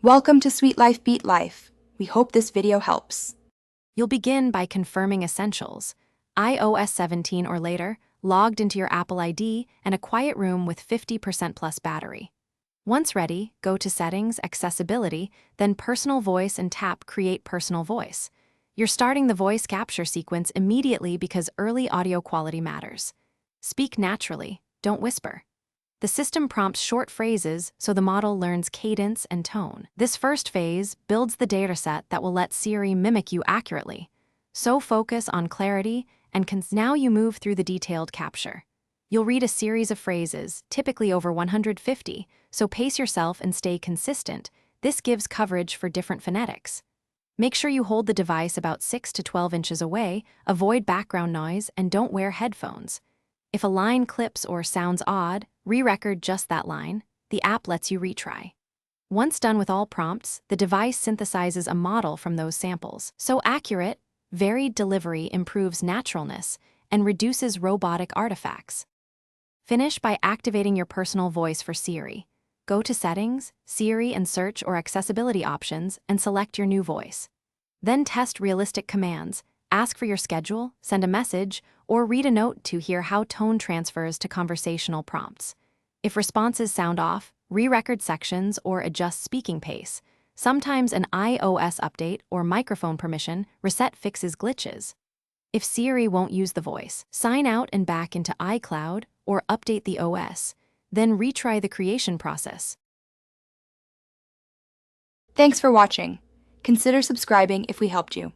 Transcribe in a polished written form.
Welcome to Sweet Life Beat Life. We hope this video helps. You'll begin by confirming essentials: iOS 17 or later, logged into your Apple ID, and a quiet room with 50% plus battery. Once ready, go to Settings, Accessibility, then Personal Voice and tap Create Personal Voice. You're starting the voice capture sequence immediately because early audio quality matters. Speak naturally, don't whisper. The system prompts short phrases so the model learns cadence and tone. This first phase builds the dataset that will let Siri mimic you accurately. So focus on clarity and now you move through the detailed capture. You'll read a series of phrases, typically over 150, so pace yourself and stay consistent. This gives coverage for different phonetics. Make sure you hold the device about 6 to 12 inches away, avoid background noise, and don't wear headphones. If a line clips or sounds odd, re-record just that line. The app lets you retry. Once done with all prompts, the device synthesizes a model from those samples. So accurate, varied delivery improves naturalness and reduces robotic artifacts. Finish by activating your personal voice for Siri. Go to Settings, Siri, and Search or Accessibility options and select your new voice. Then test realistic commands. Ask for your schedule, send a message, or read a note to hear how tone transfers to conversational prompts. If responses sound off, re-record sections or adjust speaking pace. Sometimes an iOS update or microphone permission reset fixes glitches. If Siri won't use the voice, sign out and back into iCloud or update the OS. Then retry the creation process. Thanks for watching. Consider subscribing if we helped you.